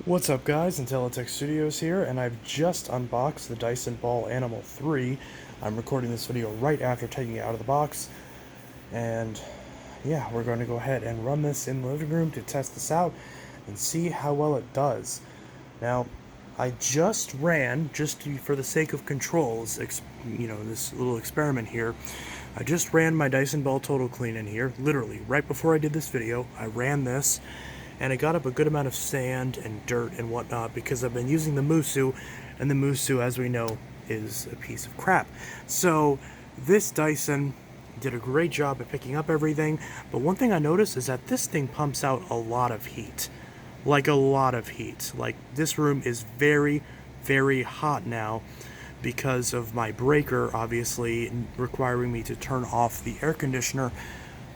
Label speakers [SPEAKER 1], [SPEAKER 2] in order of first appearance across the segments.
[SPEAKER 1] What's up guys, Intellitech Studios here, and I've just unboxed the Dyson Ball Animal 3. I'm recording this video right after taking it out of the box, and yeah, we're going to go ahead and run this in the living room to test this out and see how well it does. Now, I just ran, for the sake of controls, this little experiment here, I just ran my Dyson Ball Total Clean in here, literally, right before I did this video. I ran this, and I got up a good amount of sand and dirt and whatnot because I've been using the Musu, and the Musu, as we know, is a piece of crap. So this Dyson did a great job at picking up everything, but one thing I noticed is that this thing pumps out a lot of heat. Like a lot of heat. Like, this room is very, very hot now because of my breaker, obviously, requiring me to turn off the air conditioner,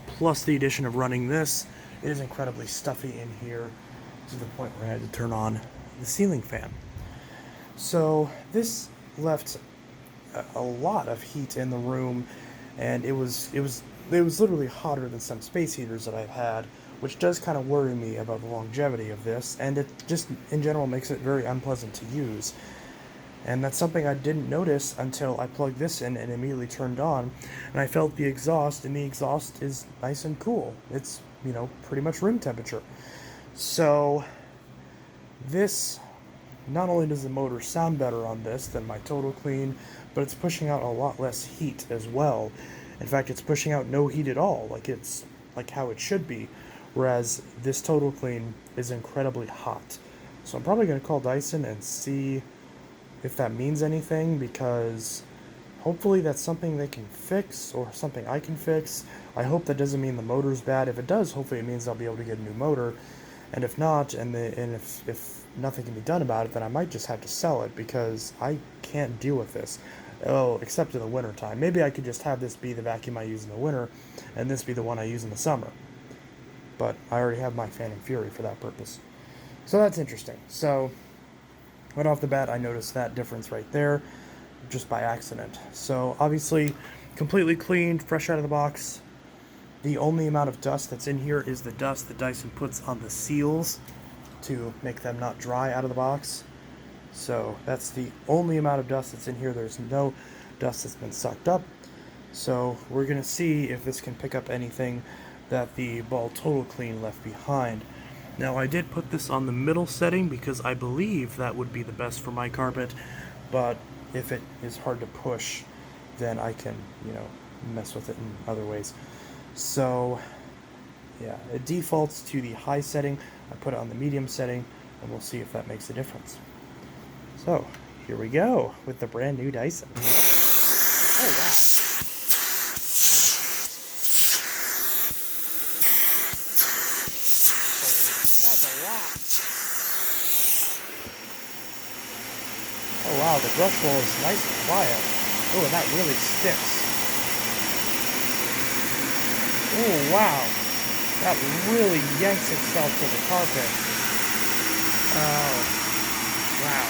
[SPEAKER 1] plus the addition of running this. It is incredibly stuffy in here to the point where I had to turn on the ceiling fan. So this left a lot of heat in the room, and it was literally hotter than some space heaters that I've had, which does kind of worry me about the longevity of this, and it just in general makes it very unpleasant to use. And that's something I didn't notice until I plugged this in and immediately turned on, and I felt the exhaust, and the exhaust is nice and cool. It's, pretty much room temperature. So this, not only does the motor sound better on this than my Total Clean, but it's pushing out a lot less heat as well. In fact, it's pushing out no heat at all, like how it should be, whereas this Total Clean is incredibly hot. So I'm probably going to call Dyson and see if that means anything, because hopefully that's something they can fix, or something I can fix. I hope that doesn't mean the motor's bad. If it does, hopefully it means I'll be able to get a new motor. And if not, and if nothing can be done about it, then I might just have to sell it, because I can't deal with this. Oh, except in the winter time. Maybe I could just have this be the vacuum I use in the winter, and this be the one I use in the summer. But I already have my Fan and Fury for that purpose. So that's interesting. So right off the bat, I noticed that difference right there, just by accident. So obviously, completely cleaned, fresh out of the box. The only amount of dust that's in here is the dust that Dyson puts on the seals to make them not dry out of the box. So that's the only amount of dust that's in here. There's no dust that's been sucked up. So we're going to see if this can pick up anything that the Ball Total Clean left behind. Now, I did put this on the middle setting because I believe that would be the best for my carpet, but if it is hard to push, then I can, mess with it in other ways. So, yeah, it defaults to the high setting. I put it on the medium setting, and we'll see if that makes a difference. So, here we go with the brand new Dyson. Oh, wow. That's a lot. Oh, wow, the brush roll is nice and quiet. Oh, and that really sticks. Oh, wow. That really yanks itself to the carpet. Oh, wow.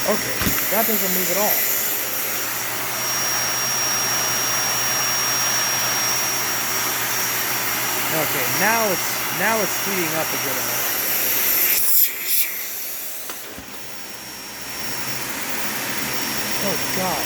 [SPEAKER 1] Okay, that doesn't move at all. Okay, now it's heating up a good amount. Oh God.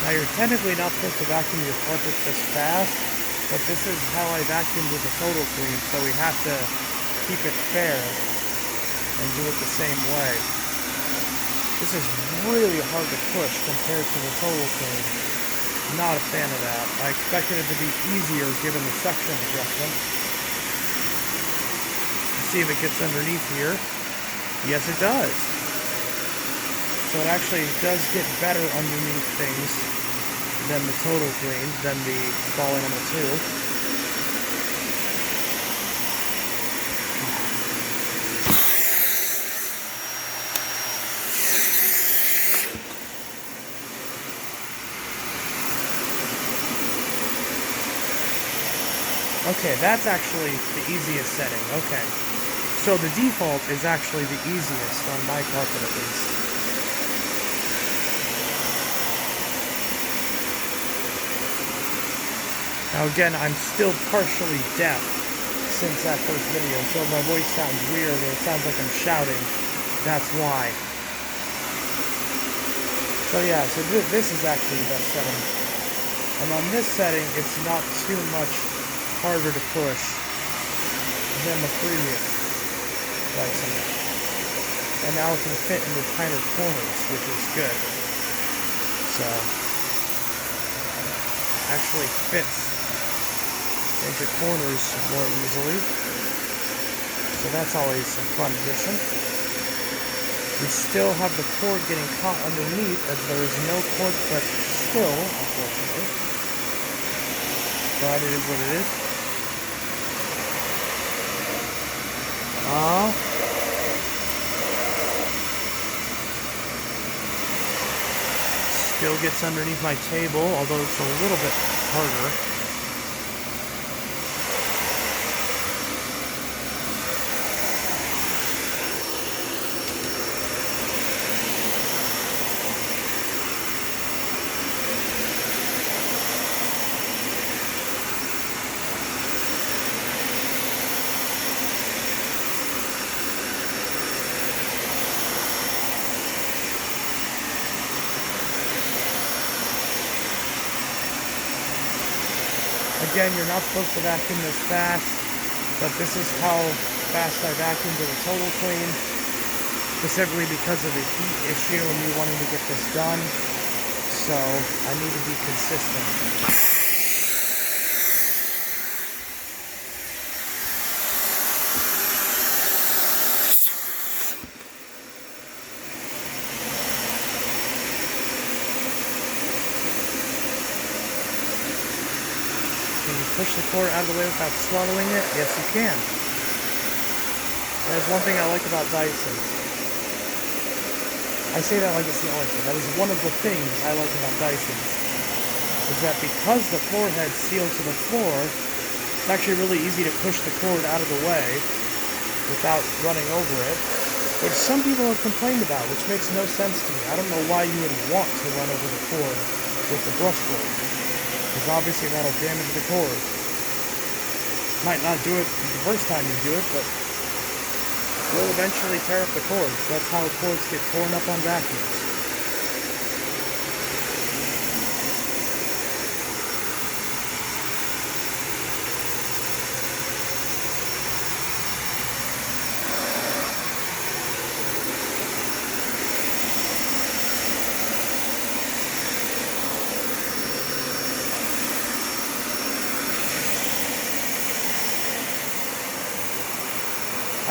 [SPEAKER 1] Now, you're technically not supposed to vacuum your carpet this fast, but this is how I vacuumed with the Total Clean, so we have to keep it fair and do it the same way. This is really hard to push compared to the Total Clean. Not a fan of that. I expected it to be easier given the suction adjustment. Let's see if it gets underneath here. Yes, it does. So it actually does get better underneath things than the Total Clean, than the Ball Animal 2. Okay, that's actually the easiest setting. Okay. So the default is actually the easiest on my carpet at least. Now again, I'm still partially deaf since that first video, so my voice sounds weird or it sounds like I'm shouting. That's why. So yeah, so this is actually the best setting. And on this setting, it's not too much harder to push than the previous Dyson. And now it can fit into tighter corners, which is good. So, actually fits into corners more easily. So that's always a fun addition. We still have the cord getting caught underneath as there is no cord clip still, unfortunately. But it is what it is. Still gets underneath my table, although it's a little bit harder. Again, you're not supposed to vacuum this fast, but this is how fast I vacuumed with a Total Clean, specifically because of the heat issue and me wanting to get this done, so I need to be consistent. Can you push the cord out of the way without swallowing it? Yes, you can. That's one thing I like about Dyson. I say that like it's the only thing. That is one of the things I like about Dyson. Is that because the floor head seals to the floor, it's actually really easy to push the cord out of the way without running over it, which some people have complained about, which makes no sense to me. I don't know why you would want to run over the cord with the brush cord. Because obviously that'll damage the cord. Might not do it the first time you do it, but will eventually tear up the cords. That's how cords get torn up on vacuums.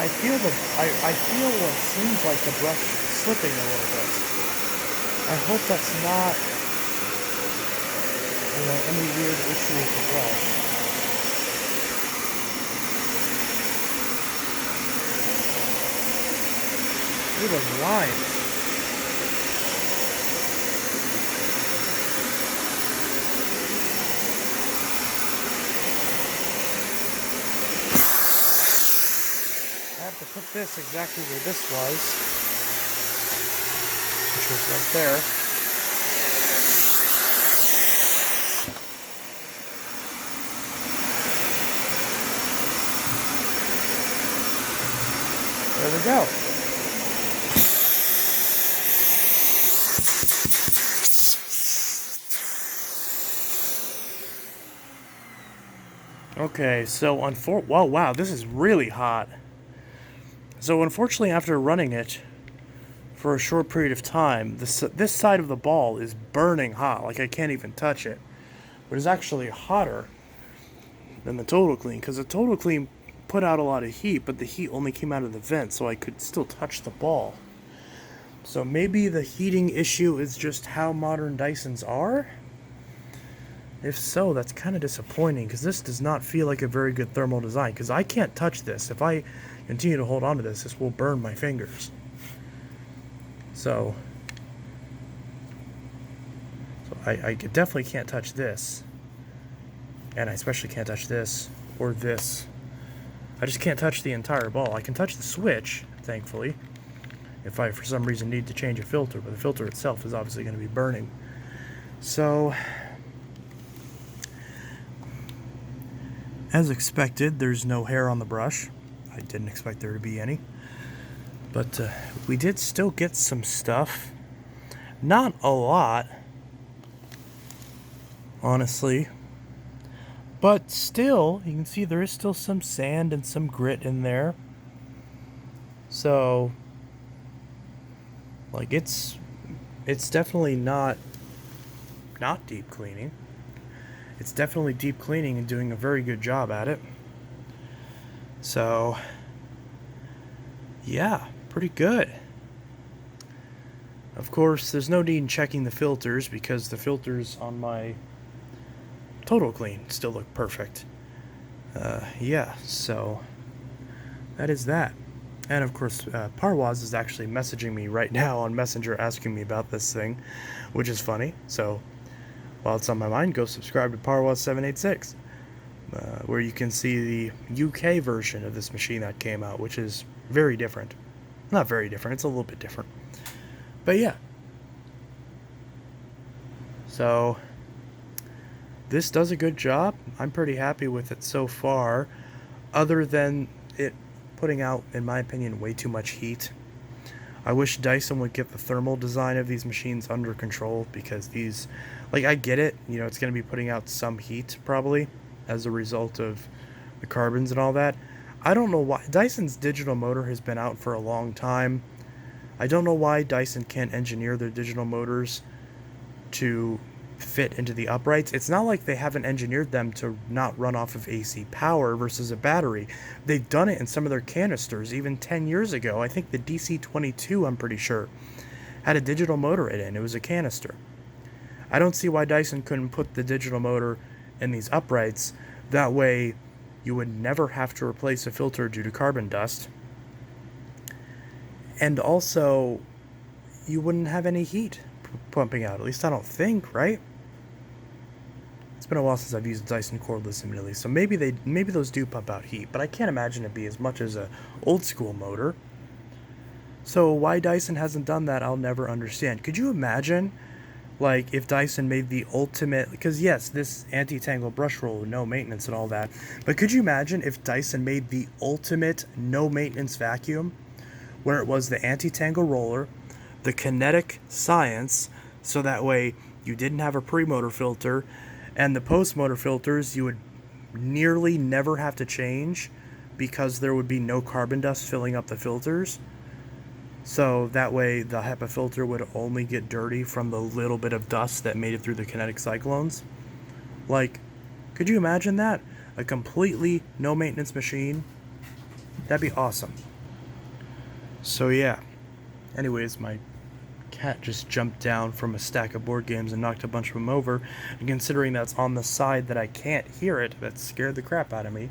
[SPEAKER 1] I feel what seems like the brush slipping a little bit. I hope that's not, any weird issue with the brush. Look at those lines. To put this exactly where this was, which was right there. There we go. Okay, so whoa, wow, this is really hot. So unfortunately, after running it for a short period of time, this side of the ball is burning hot. Like I can't even touch it. but it's actually hotter than the Total Clean, because the Total Clean put out a lot of heat, but the heat only came out of the vent, so I could still touch the ball. So maybe the heating issue is just how modern Dysons are? If so, that's kind of disappointing, because this does not feel like a very good thermal design, because I can't touch this. If I continue to hold on to this, this will burn my fingers. So I definitely can't touch this. And I especially can't touch this or this. I just can't touch the entire ball. I can touch the switch, thankfully, if I for some reason need to change a filter, but the filter itself is obviously going to be burning. So, as expected, there's no hair on the brush. I didn't expect there to be any. But we did still get some stuff. Not a lot, honestly. But still, you can see there is still some sand and some grit in there. So, like, it's definitely not deep cleaning. It's definitely deep cleaning and doing a very good job at it. So, yeah, pretty good. Of course, there's no need in checking the filters, because the filters on my Total Clean still look perfect. Yeah, so that is that. And of course, Parwaz is actually messaging me right now on Messenger asking me about this thing, which is funny. So while it's on my mind, go subscribe to Parwaz786, where you can see the UK version of this machine that came out, which is very different. Not very different, it's a little bit different. But yeah. So this does a good job. I'm pretty happy with it so far, other than it putting out, in my opinion, way too much heat. I wish Dyson would get the thermal design of these machines under control, because these, like, I get it, you know, it's going to be putting out some heat probably as a result of the carbons and all that. I don't know why. Dyson's digital motor has been out for a long time. I don't know why Dyson can't engineer their digital motors to fit into the uprights. It's not like they haven't engineered them to not run off of AC power versus a battery. They've done it in some of their canisters even 10 years ago. I think the DC-22, I'm pretty sure, had a digital motor in it. It was a canister. I don't see why Dyson couldn't put the digital motor in these uprights. That way you would never have to replace a filter due to carbon dust. And also, you wouldn't have any heat pumping out. At least I don't think, right? It's been a while since I've used Dyson cordless admittedly, so maybe those do pump out heat, but I can't imagine it be as much as a old school motor. So why Dyson hasn't done that, I'll never understand. Could you imagine, like, if Dyson made the ultimate, because yes, this anti-tangle brush roller, no maintenance and all that, but could you imagine if Dyson made the ultimate no maintenance vacuum, where it was the anti-tangle roller, the kinetic science, so that way you didn't have a pre-motor filter, and the post-motor filters you would nearly never have to change, because there would be no carbon dust filling up the filters. So that way the HEPA filter would only get dirty from the little bit of dust that made it through the kinetic cyclones. Like, could you imagine that? A completely no maintenance machine? That'd be awesome. So yeah. Anyways, my cat just jumped down from a stack of board games and knocked a bunch of them over, and considering that's on the side that I can't hear it, that scared the crap out of me,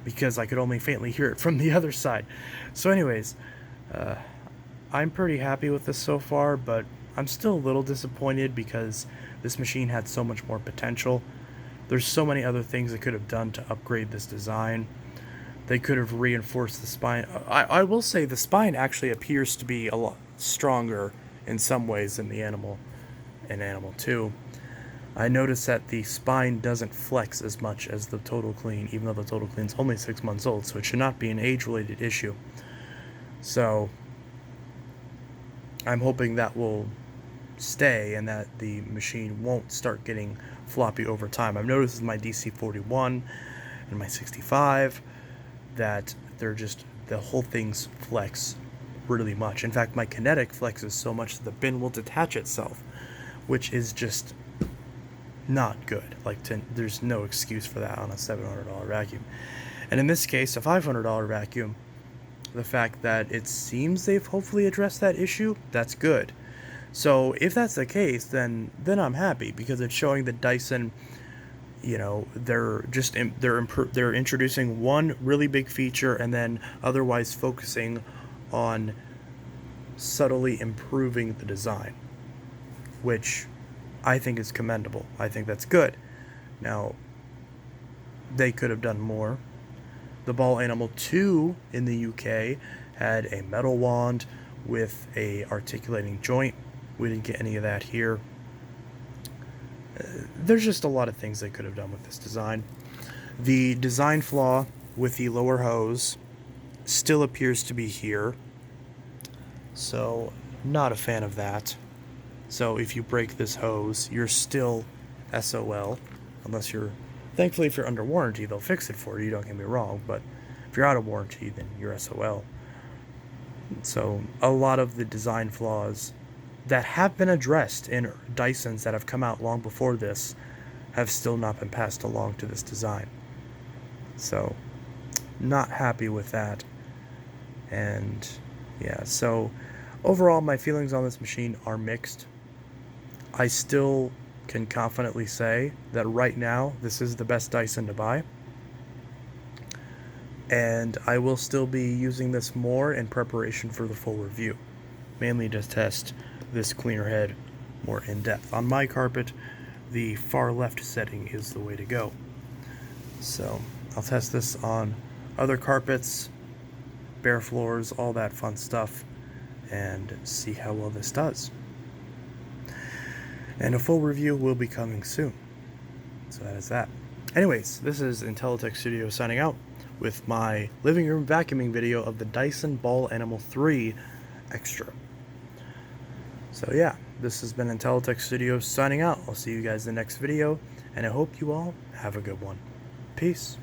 [SPEAKER 1] because I could only faintly hear it from the other side. So anyways, I'm pretty happy with this so far, but I'm still a little disappointed because this machine had so much more potential. There's so many other things they could have done to upgrade this design. They could have reinforced the spine. I will say the spine actually appears to be a lot stronger in some ways than the Animal and Animal 2. I noticed that the spine doesn't flex as much as the Total Clean, even though the Total Clean's only 6 months old, so it should not be an age-related issue. So I'm hoping that will stay and that the machine won't start getting floppy over time. I've noticed with my DC-41 and my 65 that they're just, the whole thing's flex really much. In fact, my kinetic flexes so much that the bin will detach itself, which is just not good. Like, there's no excuse for that on a $700 vacuum. And in this case, a $500 vacuum, the fact that it seems they've hopefully addressed that issue, that's good. So if that's the case, then I'm happy, because it's showing that Dyson, you know, they're introducing one really big feature and then otherwise focusing on subtly improving the design, which I think is commendable. I think that's good. Now, they could have done more. The Ball Animal 2 in the UK had a metal wand with a articulating joint. We didn't get any of that here. There's just a lot of things they could have done with this design. The design flaw with the lower hose still appears to be here, so not a fan of that. So if you break this hose, you're still SOL, unless you're, thankfully if you're under warranty, they'll fix it for you, don't get me wrong, but if you're out of warranty, then you're SOL. So a lot of the design flaws that have been addressed in Dysons that have come out long before this have still not been passed along to this design. So, not happy with that. And yeah, so overall my feelings on this machine are mixed. I still can confidently say that right now this is the best Dyson to buy. And I will still be using this more in preparation for the full review, mainly to test this cleaner head more in depth. On my carpet, the far left setting is the way to go. So I'll test this on other carpets, bare floors, all that fun stuff, and see how well this does. And a full review will be coming soon. So that is that. Anyways, this is Intellitech Studio signing out with my living room vacuuming video of the Dyson Ball Animal 3 Extra. So yeah, this has been Intellitech Studios signing out. I'll see you guys in the next video, and I hope you all have a good one. Peace.